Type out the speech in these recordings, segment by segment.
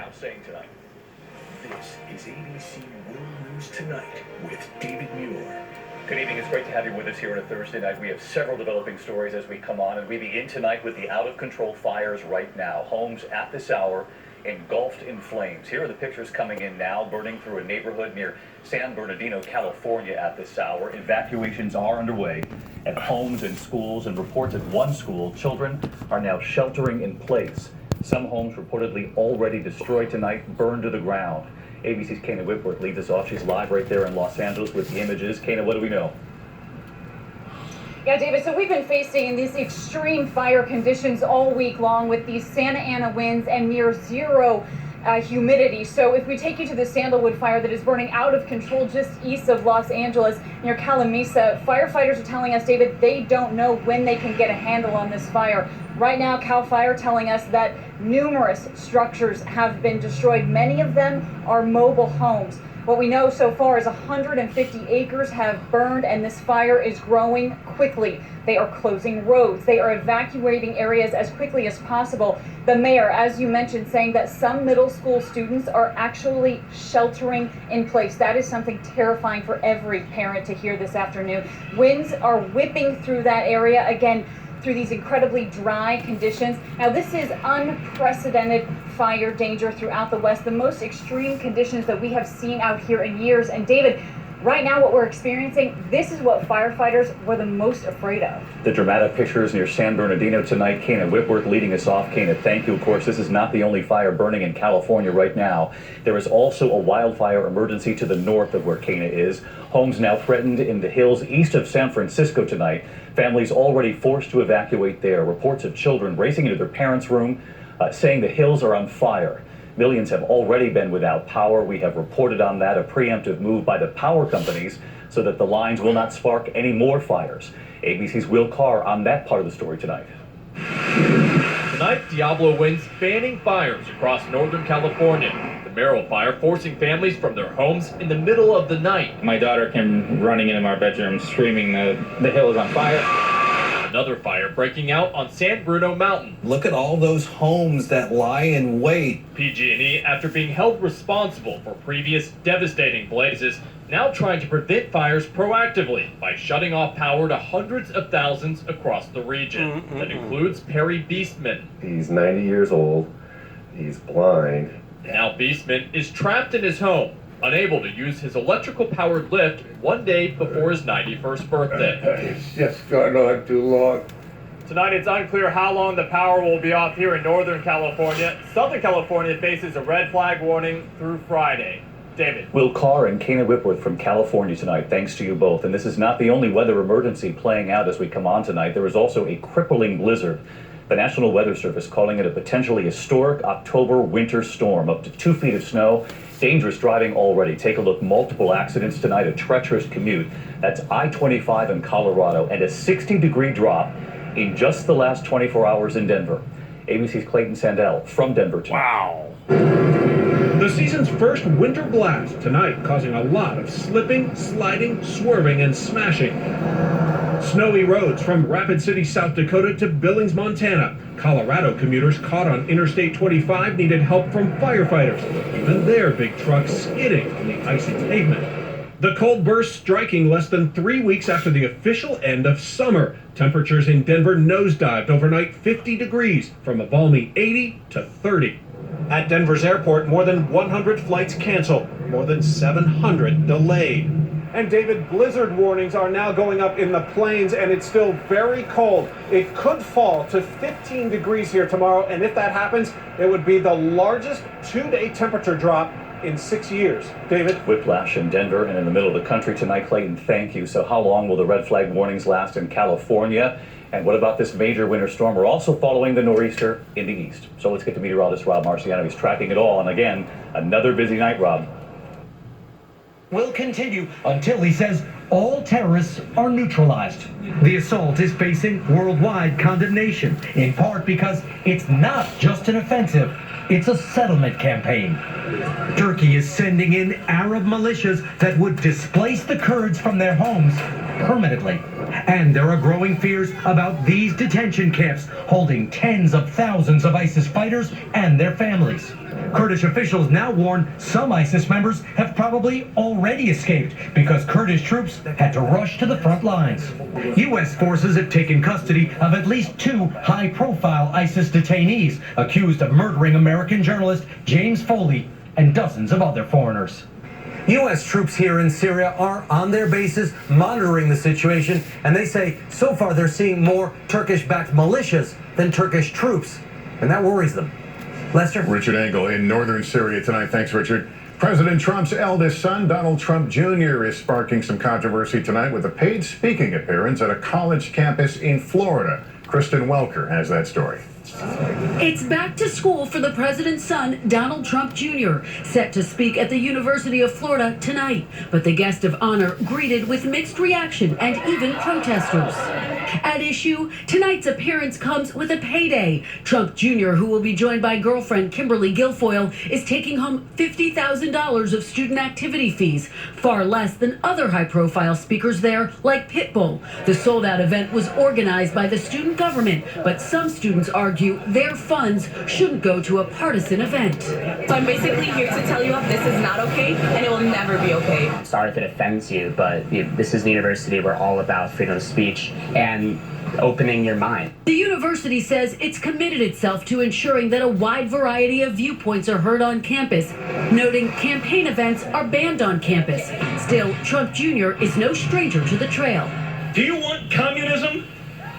now saying tonight? This is ABC World News Tonight with David Muir. Good evening. It's great to have you with us here on a Thursday night. We have several developing stories as we come on, and we begin tonight with the out-of-control fires right now. Homes at this hour engulfed in flames. Here are the pictures coming in now, burning through a neighborhood near San Bernardino, California at this hour. Evacuations are underway at homes and schools, and reports at one school, children are now sheltering in place. Some homes reportedly already destroyed tonight, burned to the ground. ABC's Kana Whitworth leads us off. She's live right there in Los Angeles with the images. Kana, what do we know? Yeah, David, so we've been facing these extreme fire conditions all week long with these Santa Ana winds and near zero humidity. So if we take you to the sandalwood fire that is burning out of control just east of Los Angeles near Calamisa, firefighters are telling us, David, they don't know when they can get a handle on this fire. Right now, CAL FIRE telling us that numerous structures have been destroyed. Many of them are mobile homes. What we know so far is 150 acres have burned, and this fire is growing quickly. They are closing roads. They are evacuating areas as quickly as possible. The mayor, as you mentioned, saying that some middle school students are actually sheltering in place. That is something terrifying for every parent to hear this afternoon. Winds are whipping through that area again, through these incredibly dry conditions. Now, this is unprecedented fire danger throughout the West, the most extreme conditions that we have seen out here in years. And David, right now what we're experiencing, this is what firefighters were the most afraid of. The dramatic pictures near San Bernardino tonight. Kana Whitworth leading us off. Kana, thank you. Of course, this is not the only fire burning in California right now. There is also a wildfire emergency to the north of where Kana is. Homes now threatened in the hills east of San Francisco tonight. Families already forced to evacuate there. Reports of children racing into their parents' room, saying the hills are on fire. Millions have already been without power. We have reported on that, a preemptive move by the power companies so that the lines will not spark any more fires. ABC's Will Carr on that part of the story tonight. Tonight, Diablo winds fanning fires across Northern California. The Merrill fire forcing families from their homes in the middle of the night. My daughter came running into my bedroom screaming the hill is on fire. Another fire breaking out on San Bruno Mountain. Look at all those homes that lie in wait. PG&E, after being held responsible for previous devastating blazes, now trying to prevent fires proactively by shutting off power to hundreds of thousands across the region. That includes Perry Beastman. He's 90 years old. He's blind. Now Beastman is trapped in his home, unable to use his electrical-powered lift one day before his 91st birthday. It's just gone on too long. Tonight, it's unclear how long the power will be off here in Northern California. Southern California faces a red flag warning through Friday. David. Will Carr and Kana Whitworth from California tonight. Thanks to you both. And this is not the only weather emergency playing out as we come on tonight. There is also a crippling blizzard. The National Weather Service calling it a potentially historic October winter storm. Up to 2 feet of snow. Dangerous driving already. Take a look. Multiple accidents tonight. A treacherous commute. That's I-25 in Colorado. And a 60-degree drop in just the last 24 hours in Denver. ABC's Clayton Sandell from Denver tonight. Wow. The season's first winter blast tonight, causing a lot of slipping, sliding, swerving, and smashing. Snowy roads from Rapid City, South Dakota to Billings, Montana. Colorado commuters caught on Interstate 25 needed help from firefighters. Even their big trucks skidding on the icy pavement. The cold burst striking less than 3 weeks after the official end of summer. Temperatures in Denver nosedived overnight 50 degrees from a balmy 80 to 30. At Denver's airport, more than 100 flights canceled, more than 700 delayed. And David, blizzard warnings are now going up in the plains, and it's still very cold. It could fall to 15 degrees here tomorrow, and if that happens, it would be the largest two-day temperature drop in 6 years. David? Whiplash in Denver and in the middle of the country tonight. Clayton, thank you. So how long will the red flag warnings last in California? And what about this major winter storm? We're also following the nor'easter in the east. So let's get to meteorologist Rob Marciano. He's tracking it all. And again, another busy night, Rob. Will continue until he says all terrorists are neutralized. The assault is facing worldwide condemnation, in part because it's not just an offensive, it's a settlement campaign. Turkey is sending in Arab militias that would displace the Kurds from their homes permanently. And there are growing fears about these detention camps holding tens of thousands of ISIS fighters and their families. Kurdish officials now warn some ISIS members have probably already escaped because Kurdish troops had to rush to the front lines. U.S. forces have taken custody of at least 2 high-profile ISIS detainees accused of murdering American journalist James Foley and dozens of other foreigners. U.S. troops here in Syria are on their bases monitoring the situation, and they say so far they're seeing more Turkish-backed militias than Turkish troops, and that worries them. Lester? Richard Engel in northern Syria tonight. Thanks, Richard. President Trump's eldest son, Donald Trump Jr., is sparking some controversy tonight with a paid speaking appearance at a college campus in Florida. Kristen Welker has that story. It's back to school for the president's son, Donald Trump Jr., set to speak at the University of Florida tonight. But the guest of honor greeted with mixed reaction and even protesters. At issue, tonight's appearance comes with a payday. Trump Jr., who will be joined by girlfriend Kimberly Guilfoyle, is taking home $50,000 of student activity fees, far less than other high-profile speakers there, like Pitbull. The sold-out event was organized by the student government, but some students argue their funds shouldn't go to a partisan event. So I'm basically here to tell you this is not okay, and it will never be okay. Sorry if it offends you, but this is a university we're all about freedom of speech and opening your mind. The university says it's committed itself to ensuring that a wide variety of viewpoints are heard on campus, noting campaign events are banned on campus. Still, Trump Jr. is no stranger to the trail. Do you want communism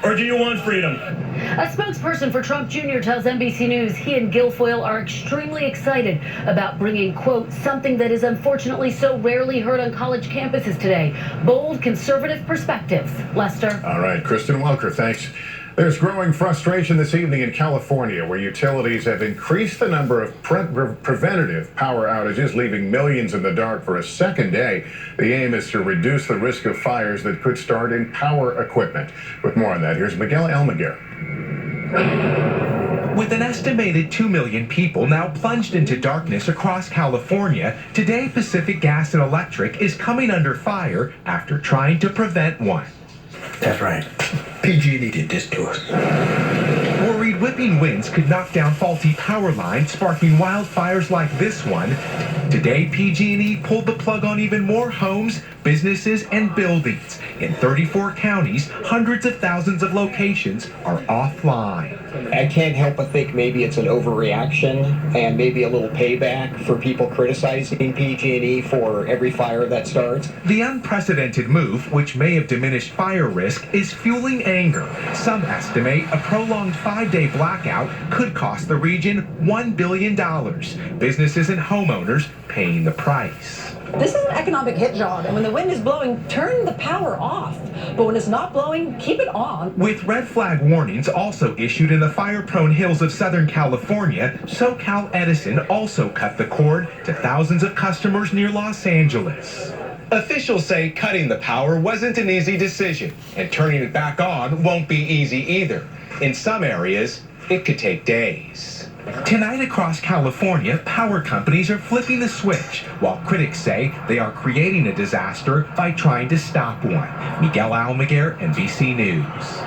or do you want freedom? A spokesperson for Trump Jr. tells NBC News he and Guilfoyle are extremely excited about bringing, quote, something that is unfortunately so rarely heard on college campuses today, bold conservative perspectives. Lester? All right, Kristen Welker, thanks. There's growing frustration this evening in California, where utilities have increased the number of preventative power outages, leaving millions in the dark for a second day. The aim is to reduce the risk of fires that could start in power equipment. With more on that, here's Miguel Almaguer. With an estimated 2 million people now plunged into darkness across California, today Pacific Gas and Electric is coming under fire after trying to prevent one. That's right. PG&E did this to us. Worried whipping winds could knock down faulty power lines, sparking wildfires like this one. Today, PG&E pulled the plug on even more homes, businesses, and buildings. In 34 counties, hundreds of thousands of locations are offline. I can't help but think maybe it's an overreaction and maybe a little payback for people criticizing PG&E for every fire that starts. The unprecedented move, which may have diminished fire risk, is fueling anger. Some estimate a prolonged 5-day blackout could cost the region $1 billion. Businesses and homeowners paying the price. This is an economic hit job, and when the wind is blowing, turn the power off. But when it's not blowing, keep it on. With red flag warnings also issued in the fire-prone hills of Southern California, SoCal Edison also cut the cord to thousands of customers near Los Angeles. Officials say cutting the power wasn't an easy decision, and turning it back on won't be easy either. In some areas, it could take days. Tonight across California, power companies are flipping the switch, while critics say they are creating a disaster by trying to stop one. Miguel Almaguer, NBC News.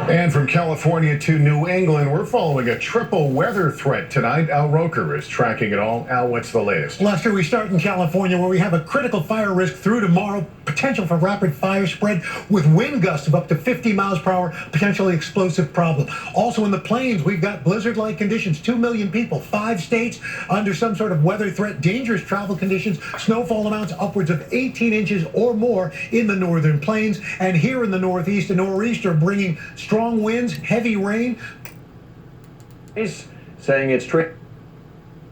And from California to New England, we're following a triple weather threat tonight. Al Roker is tracking it all. Al, what's the latest? Lester, we start in California, where we have a critical fire risk through tomorrow, potential for rapid fire spread with wind gusts of up to 50 miles per hour, potentially explosive problem. Also in the plains, we've got blizzard-like conditions, 2 million people, 5 states under some sort of weather threat, dangerous travel conditions, snowfall amounts upwards of 18 inches or more in the northern plains. And here in the northeast, a nor'easter bringing strong winds, heavy rain. He's saying it's tricky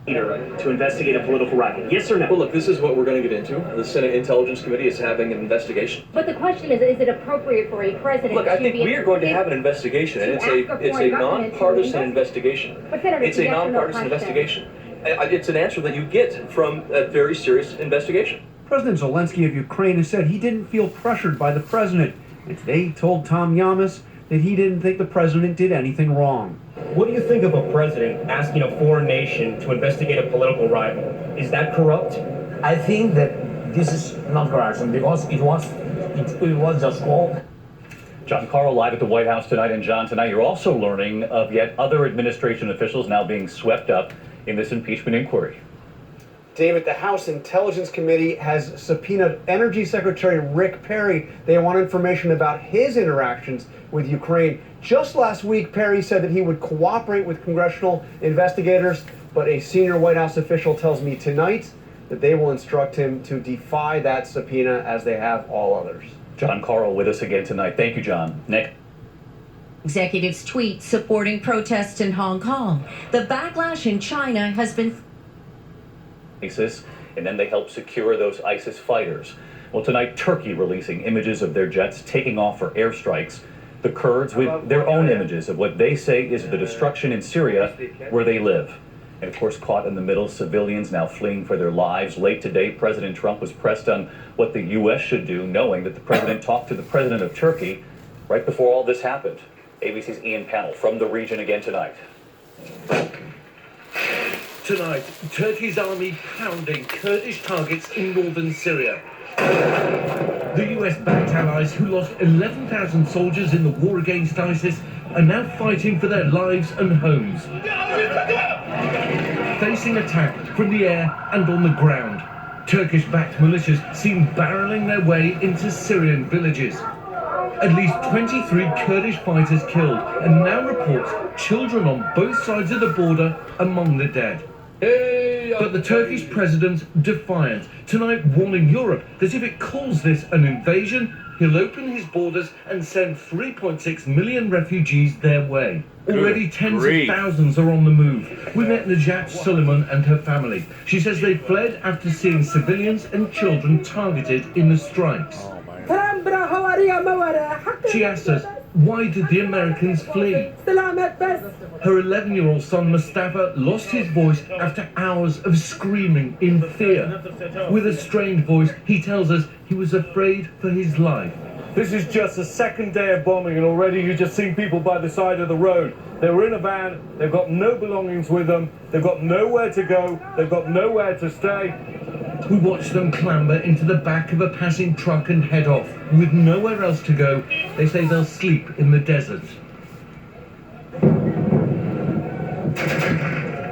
to investigate a political rival. Yes or no? Well, look, this is what we're going to get into. The Senate Intelligence Committee is having an investigation. But the question is it appropriate for a president Look, I to think be we are going to have an investigation, and it's a nonpartisan investigation. It's a nonpartisan investigation. It's an answer that you get from a very serious investigation. President Zelensky of Ukraine has said he didn't feel pressured by the president, and today he told Tom Yamas that he didn't think the president did anything wrong. What do you think of a president asking a foreign nation to investigate a political rival? Is that corrupt? I think that this is not corruption because it was just called. John Carl live at the White House tonight. And John, tonight you're also learning of yet other administration officials now being swept up in this impeachment inquiry. David, the House Intelligence Committee has subpoenaed Energy Secretary Rick Perry. They want information about his interactions with Ukraine. Just last week, Perry said that he would cooperate with congressional investigators, but a senior White House official tells me tonight that they will instruct him to defy that subpoena as they have all others. John Carl with us again tonight. Thank you, John. Nick. Executives tweet supporting protests in Hong Kong. The backlash in China has been ISIS, and then they help secure those ISIS fighters. Well, tonight, Turkey releasing images of their jets taking off for airstrikes. The Kurds with their own images of what they say is the destruction in Syria where they live. And of course, caught in the middle, civilians now fleeing for their lives. Late today, President Trump was pressed on what the U.S. should do, knowing that the president talked to the president of Turkey right before all this happened. ABC's Ian Pannell from the region again tonight. Tonight, Turkey's army pounding Kurdish targets in northern Syria. The US-backed allies who lost 11,000 soldiers in the war against ISIS are now fighting for their lives and homes. Facing attack from the air and on the ground, Turkish-backed militias seen barreling their way into Syrian villages. At least 23 Kurdish fighters killed, and now reports children on both sides of the border among the dead. But the Turkish president defiant, tonight warning Europe that if it calls this an invasion, he'll open his borders and send 3.6 million refugees their way. Already tens of thousands are on the move. We met Najat Suleiman and her family. She says they fled after seeing civilians and children targeted in the strikes. She asked us, why did the Americans flee? Her 11-year-old son Mustafa lost his voice after hours of screaming in fear. With a strained voice, he tells us he was afraid for his life. This is just the second day of bombing, and already you've just seen people by the side of the road. They were in a van, they've got no belongings with them, they've got nowhere to go, they've got nowhere to stay. We watch them clamber into the back of a passing truck and head off. With nowhere else to go, they say they'll sleep in the desert.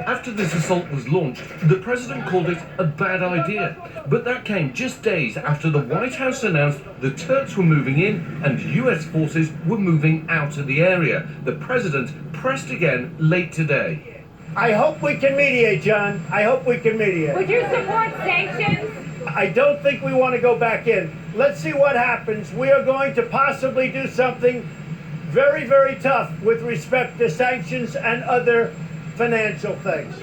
After this assault was launched, the president called it a bad idea. But that came just days after the White House announced the Turks were moving in and US forces were moving out of the area. The president pressed again late today. I hope we can mediate, John. I hope we can mediate. Would you support sanctions? I don't think we want to go back in. Let's see what happens. We are going to possibly do something very, very tough with respect to sanctions and other financial things.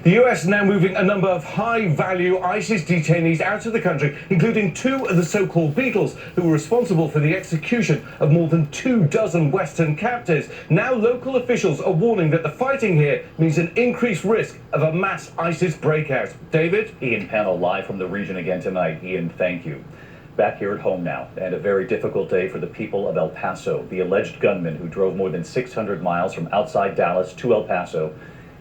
The US is now moving a number of high-value ISIS detainees out of the country, including 2 of the so-called Beatles, who were responsible for the execution of more than 24 Western captives. Now local officials are warning that the fighting here means an increased risk of a mass ISIS breakout. David? Ian Pannell live from the region again tonight. Ian, thank you. Back here at home now, and a very difficult day for the people of El Paso. The alleged gunman who drove more than 600 miles from outside Dallas to El Paso,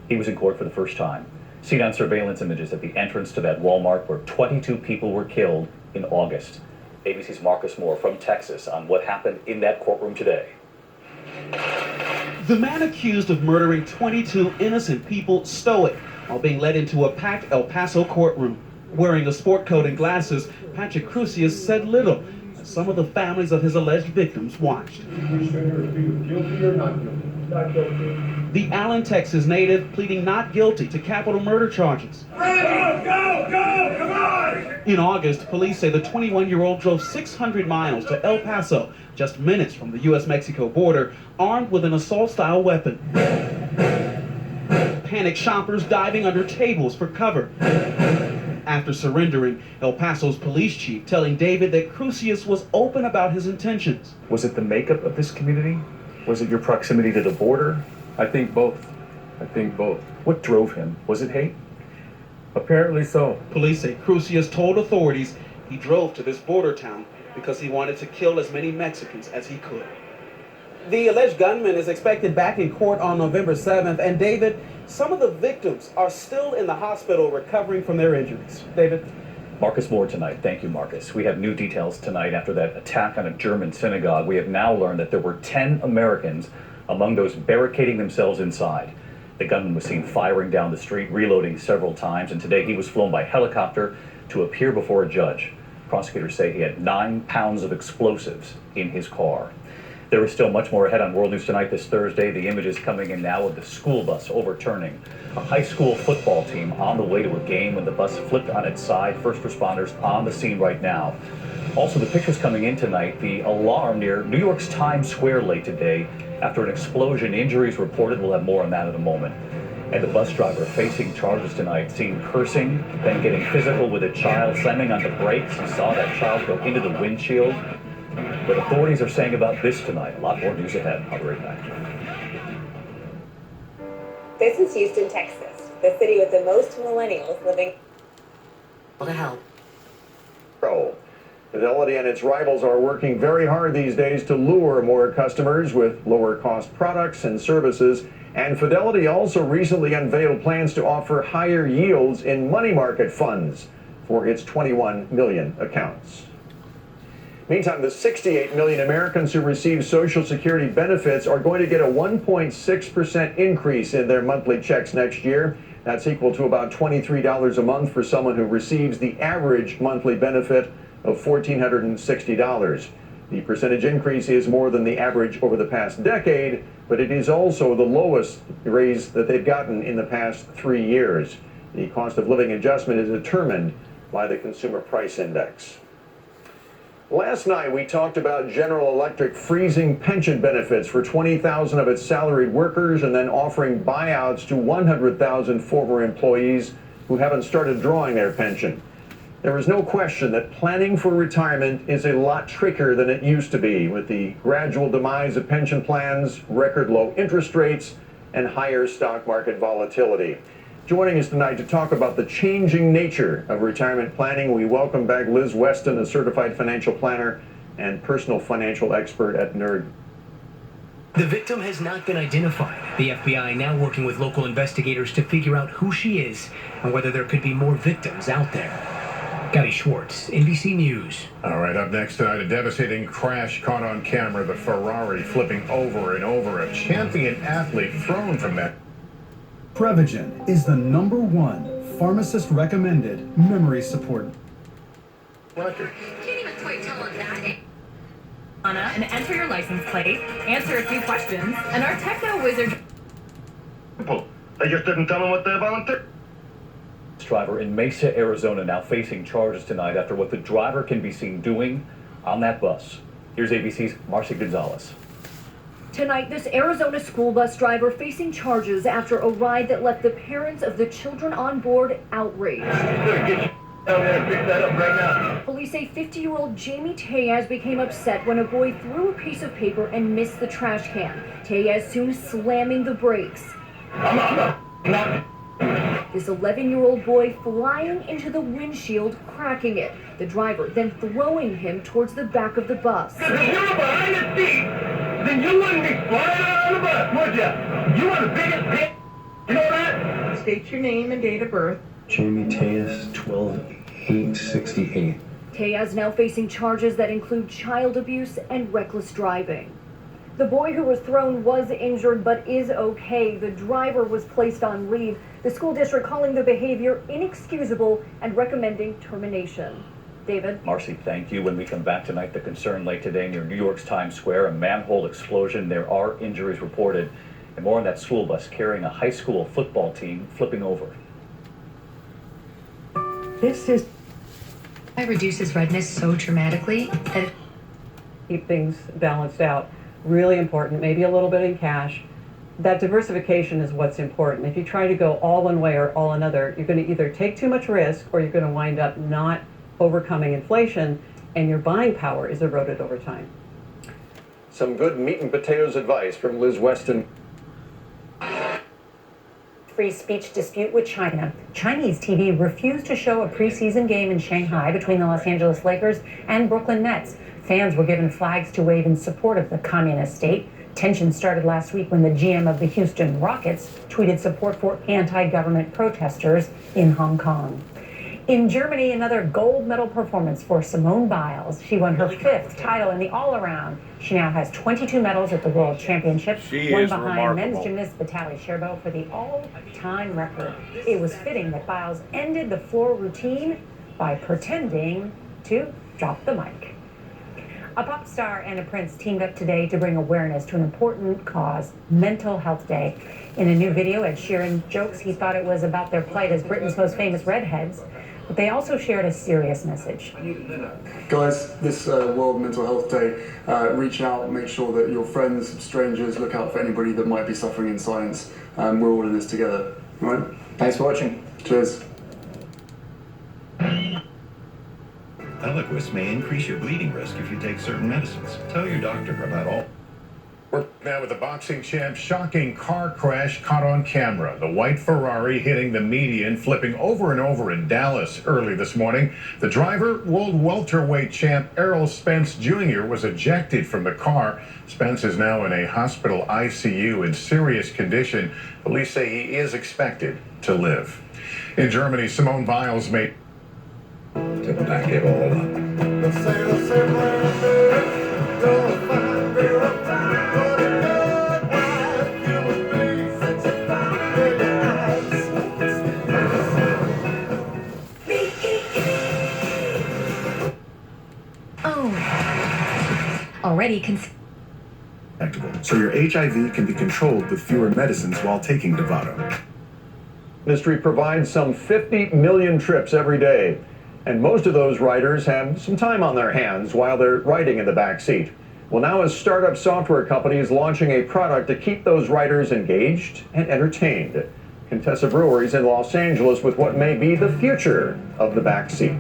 he was in court for the first time. Seen on surveillance images at the entrance to that Walmart where 22 people were killed in August. ABC's Marcus Moore from Texas on what happened in that courtroom today. The man accused of murdering 22 innocent people stoic while being led into a packed El Paso courtroom. Wearing a sport coat and glasses, Patrick Crucius said little as some of the families of his alleged victims watched. The Allen, Texas native pleading not guilty to capital murder charges. Go! Come on! In August, police say the 21-year-old drove 600 miles to El Paso, just minutes from the U.S.-Mexico border, armed with an assault-style weapon. Panicked shoppers diving under tables for cover. After surrendering, El Paso's police chief telling David that Crucius was open about his intentions. Was it the makeup of this community? Was it your proximity to the border? I think both. What drove him? Was it hate? Apparently so. Police say Crucius told authorities he drove to this border town because he wanted to kill as many Mexicans as he could. The alleged gunman is expected back in court on November 7th, and David, some of the victims are still in the hospital recovering from their injuries. David? Marcus Moore tonight. Thank you, Marcus. We have new details tonight after that attack on a German synagogue. We have now learned that there were 10 Americans among those barricading themselves inside. The gunman was seen firing down the street, reloading several times, and today he was flown by helicopter to appear before a judge. Prosecutors say he had 9 pounds of explosives in his car. There is still much more ahead on World News Tonight this Thursday. The images coming in now of the school bus overturning a high school football team on the way to a game when the bus flipped on its side. First responders on the scene right now. Also, the pictures coming in tonight, the alarm near New York's Times Square late today after an explosion. Injuries reported. We'll have more on that in a moment. And the bus driver facing charges tonight, seen cursing, then getting physical with a child, slamming on the brakes. He saw that child go into the windshield. What authorities are saying about this tonight. A lot more news ahead. I'll be right back. This is Houston, Texas, the city with the most millennials living. To help. Fidelity and its rivals are working very hard these days to lure more customers with lower cost products and services. And Fidelity also recently unveiled plans to offer higher yields in money market funds for its 21 million accounts. Meantime, the 68 million Americans who receive Social Security benefits are going to get a 1.6% increase in their monthly checks next year. That's equal to about $23 a month for someone who receives the average monthly benefit of $1,460. The percentage increase is more than the average over the past decade, but it is also the lowest raise that they've gotten in the past 3 years. The cost of living adjustment is determined by the Consumer Price Index. Last night, we talked about General Electric freezing pension benefits for 20,000 of its salaried workers and then offering buyouts to 100,000 former employees who haven't started drawing their pension. There is no question that planning for retirement is a lot trickier than it used to be, with the gradual demise of pension plans, record low interest rates, and higher stock market volatility. Joining us tonight to talk about the changing nature of retirement planning, we welcome back Liz Weston, a certified financial planner and personal financial expert at NERD. The victim has not been identified. The FBI now working with local investigators to figure out who she is and whether there could be more victims out there. Gary Schwartz, NBC News. All right, up next tonight, a devastating crash caught on camera. The Ferrari flipping over and over. A champion athlete thrown from that. Prevagen is the #1 pharmacist-recommended memory support. Can't even quite tell on that. Anna, and enter your license plate, answer a few questions, and our techno wizard. I just didn't tell them what they volunteered. Driver in Mesa, Arizona, now facing charges tonight after what the driver can be seen doing on that bus. Here's ABC's Marcy Gonzalez. Tonight, this Arizona school bus driver facing charges after a ride that left the parents of the children on board outraged. Police say 50-year-old Jamie Tellez became upset when a boy threw a piece of paper and missed the trash can. Tellez soon slamming the brakes. This 11-year-old boy flying into the windshield, cracking it. The driver then throwing him towards the back of the bus. If you were behind the seat, then you wouldn't be flying out on the bus, would you? You are the biggest bitch. You know that? State your name and date of birth. Jamie Tellez, 12/8/68. Tellez now facing charges that include child abuse and reckless driving. The boy who was thrown was injured but is okay. The driver was placed on leave. The school district calling the behavior inexcusable and recommending termination. David? Marcy, thank you. When we come back tonight, the concern late today near New York's Times Square, a manhole explosion. There are injuries reported. And more on that school bus carrying a high school football team flipping over. This is... It reduces redness so dramatically that it... Keep things balanced out. Really important, maybe a little bit in cash. That diversification is what's important. If you try to go all one way or all another, you're going to either take too much risk or you're going to wind up not overcoming inflation, and your buying power is eroded over time. Some good meat and potatoes advice from Liz Weston. Free speech dispute with China. Chinese TV refused to show a preseason game in Shanghai between the Los Angeles Lakers and Brooklyn Nets. Fans were given flags to wave in support of the communist state. Tension started last week when the GM of the Houston Rockets tweeted support for anti-government protesters in Hong Kong. In Germany, another gold medal performance for Simone Biles. She won her 5th title in the all-around. She now has 22 medals at the World Championships. One behind men's gymnast Vitaly Sherbo for the all-time record. It was fitting that Biles ended the floor routine by pretending to drop the mic. A pop star and a prince teamed up today to bring awareness to an important cause, Mental Health Day. In a new video, Ed Sheeran jokes he thought it was about their plight as Britain's most famous redheads, but they also shared a serious message. Guys, this World Mental Health Day, reach out, make sure that your friends, strangers, look out for anybody that might be suffering in silence. We're all in this together, all right? Thanks for watching. Cheers. Eliquis may increase your bleeding risk if you take certain medicines. Tell your doctor about all. We're now with the boxing champ. Shocking car crash caught on camera. The white Ferrari hitting the median, flipping over and over in Dallas early this morning. The driver, world welterweight champ Errol Spence Jr., was ejected from the car. Spence is now in a hospital ICU in serious condition. Police say he is expected to live. In Germany, Simone Biles made to back it all up. Already so your HIV can be controlled with fewer medicines while taking Dovato. Industry provides some 50 million trips every day, and most of those riders have some time on their hands while they're riding in the back seat. Well, now a startup software company is launching a product to keep those riders engaged and entertained. Contessa Brewer is in Los Angeles with what may be the future of the back seat.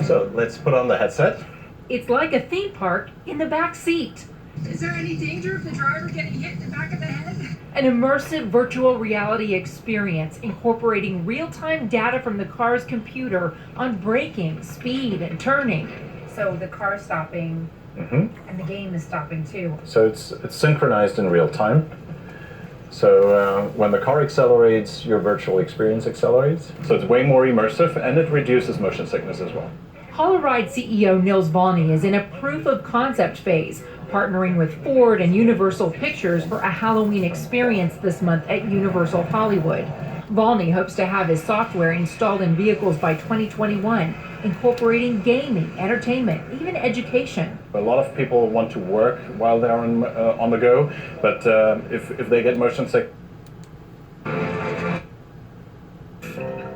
So let's put on the headset. It's like a theme park in the back seat. Is there any danger of the driver getting hit in the back of the head? An immersive virtual reality experience incorporating real-time data from the car's computer on braking, speed, and turning. So the car's stopping, and the game is stopping too. So it's synchronized in real time. So when the car accelerates, your virtual experience accelerates. So it's way more immersive, and it reduces motion sickness as well. Holoride CEO Nils Volny is in a proof of concept phase, partnering with Ford and Universal Pictures for a Halloween experience this month at Universal Hollywood. Volny hopes to have his software installed in vehicles by 2021, incorporating gaming, entertainment, even education. A lot of people want to work while they're on the go, but if they get motion sick,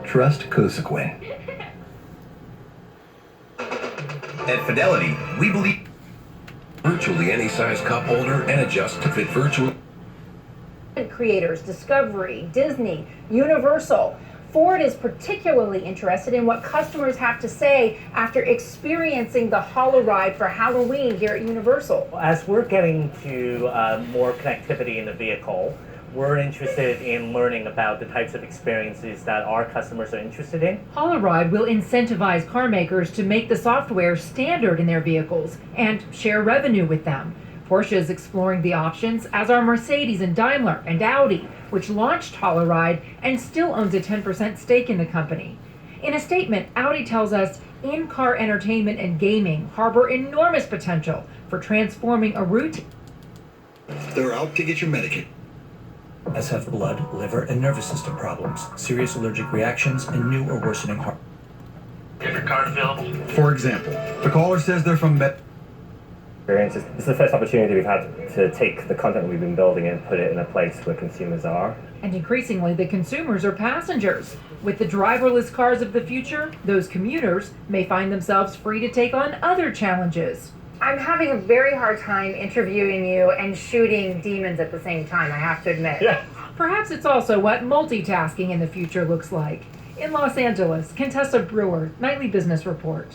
trust Cosequin. At Fidelity, we believe virtually any size cup holder and adjust to fit virtually. Creators, Discovery, Disney, Universal. Ford is particularly interested in what customers have to say after experiencing the Holoride for Halloween here at Universal. As we're getting to more connectivity in the vehicle, we're interested in learning about the types of experiences that our customers are interested in. Holoride will incentivize car makers to make the software standard in their vehicles and share revenue with them. Porsche is exploring the options, as are Mercedes and Daimler and Audi, which launched Holoride and still owns a 10% stake in the company. In a statement, Audi tells us in-car entertainment and gaming harbor enormous potential for transforming a route. They're out to get your Medicaid. As have blood, liver, and nervous system problems, serious allergic reactions, and new or worsening heart. Get your card filled. For example, the caller says they're from This is the first opportunity we've had to take the content we've been building and put it in a place where consumers are. And increasingly, the consumers are passengers. With the driverless cars of the future, those commuters may find themselves free to take on other challenges. I'm having a very hard time interviewing you and shooting demons at the same time, I have to admit. Yeah. Perhaps it's also what multitasking in the future looks like. In Los Angeles, Contessa Brewer, Nightly Business Report.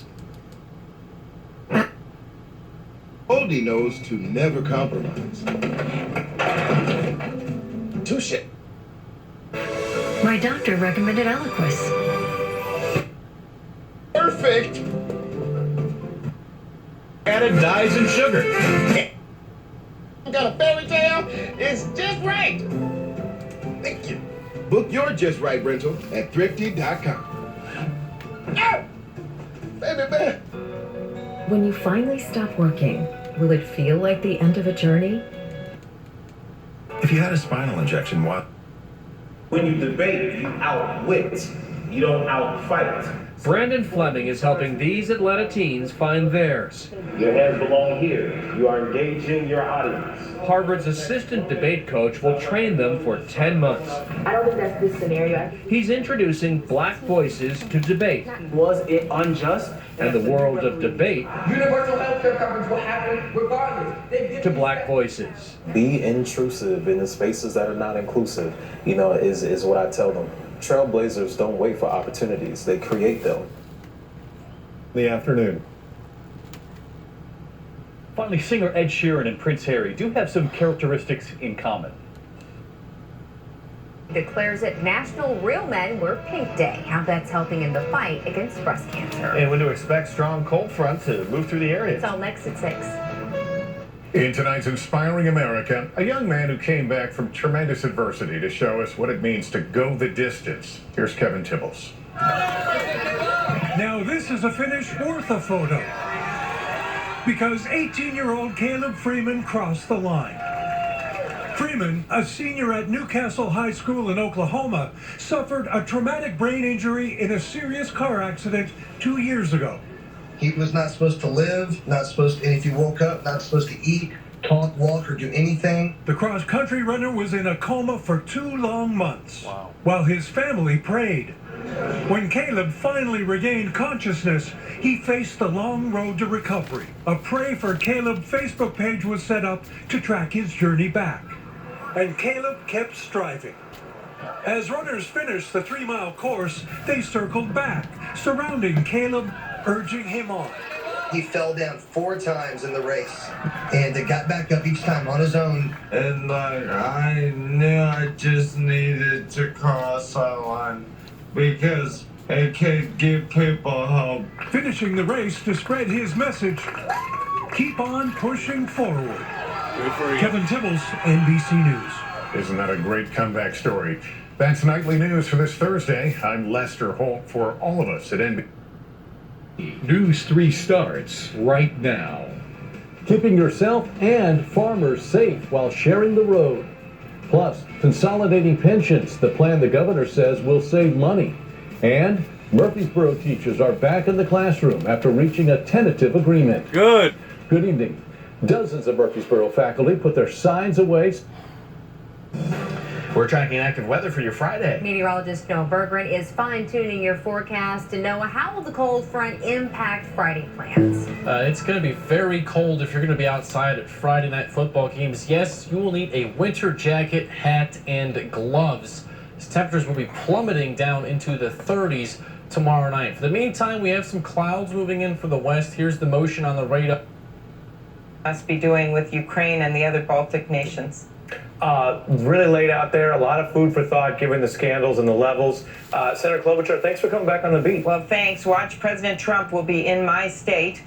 Goldie knows to never compromise. Touche. My doctor recommended Eliquis. Perfect. Added dyes and sugar. Got a fairy tale? It's just right. Thank you. Book your Just Right rental at thrifty.com. Ow! Baby bear! When you finally stop working, will it feel like the end of a journey? If you had a spinal injection, what? When you debate, you outwit. You don't outfight. Brandon Fleming is helping these Atlanta teens find theirs. Your hands belong here. You are engaging your audience. Harvard's assistant debate coach will train them for 10 months. I don't think that's the scenario. He's introducing black voices to debate. Was it unjust? And the world of debate Universal health care coverage will happen regardless. to black voices. Be intrusive in the spaces that are not inclusive, is what I tell them. Trailblazers don't wait for opportunities, they create them. The afternoon. Finally, singer Ed Sheeran and Prince Harry do have some characteristics in common. Declares it National Real Men Wear Pink Day, how that's helping in the fight against breast cancer. And when to expect strong cold front to move through the area. It's all next at 6. In tonight's Inspiring America, a young man who came back from tremendous adversity to show us what it means to go the distance. Here's Kevin Tibbles. Now this is a finish worth a photo, because 18-year-old Caleb Freeman crossed the line. Freeman, a senior at Newcastle High School in Oklahoma, suffered a traumatic brain injury in a serious car accident 2 years ago. He was not supposed to live, not supposed to, and if he woke up, not supposed to eat, talk, walk, or do anything. The cross-country runner was in a coma for 2 long months, while his family prayed. When Caleb finally regained consciousness, he faced the long road to recovery. A Pray for Caleb Facebook page was set up to track his journey back. And Caleb kept striving. As runners finished the 3-mile course, they circled back, surrounding Caleb, urging him on. He fell down 4 times in the race and got back up each time on his own. And I knew I just needed to cross that line because it could give people hope. Finishing the race to spread his message, keep on pushing forward. Kevin Tibbles, NBC News. Isn't that a great comeback story? That's Nightly News for this Thursday. I'm Lester Holt for all of us at NBC. News 3 starts right now. Keeping yourself and farmers safe while sharing the road. Plus, consolidating pensions, the plan the governor says will save money. And Murfreesboro teachers are back in the classroom after reaching a tentative agreement. Good. Good evening. Dozens of Murfreesboro faculty put their signs away. We're tracking active weather for your Friday. Meteorologist Noah Berggren is fine-tuning your forecast. And Noah, how will the cold front impact Friday plans? It's going to be very cold if you're going to be outside at Friday night football games. Yes, you will need a winter jacket, hat, and gloves. As temperatures will be plummeting down into the 30s tomorrow night. For the meantime, we have some clouds moving in from the west. Here's the motion on the radar. Must be doing with Ukraine and the other Baltic nations. Really late out there, a lot of food for thought given the scandals and the levels. Senator Klobuchar, thanks for coming back on the beat. Well, thanks. Watch, President Trump will be in my state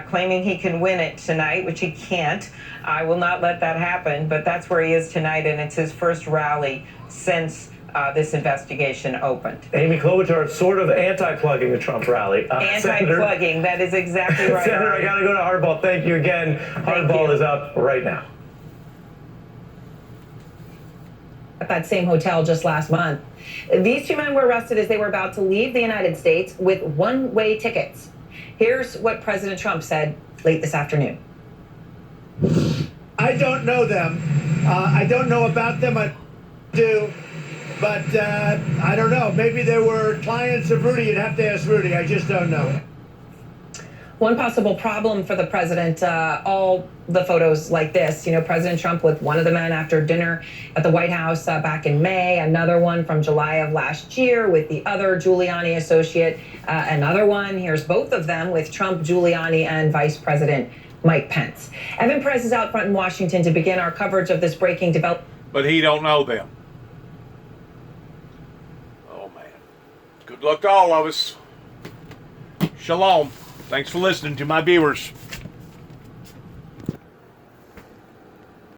claiming he can win it tonight, which he can't. I will not let that happen, but that's where he is tonight, and it's his first rally since this investigation opened. Amy Klobuchar sort of anti-plugging the Trump rally. Anti-plugging, that is exactly right. Senator, I got to go to Hardball. Thank you again. Hardball is up right now. At that same hotel just last month. These 2 men were arrested as they were about to leave the United States with one-way tickets. Here's what President Trump said late this afternoon. I don't know them. I don't know about them. I do. But I don't know. Maybe they were clients of Rudy. You'd have to ask Rudy. I just don't know. One possible problem for the president, all the photos like this, President Trump with one of the men after dinner at the White House back in May, another one from July of last year with the other Giuliani associate, another one, here's both of them with Trump, Giuliani, and Vice President Mike Pence. Evan Perez is out front in Washington to begin our coverage of this breaking development. But he don't know them. Oh, man. Good luck to all of us. Shalom. Thanks for listening to my viewers.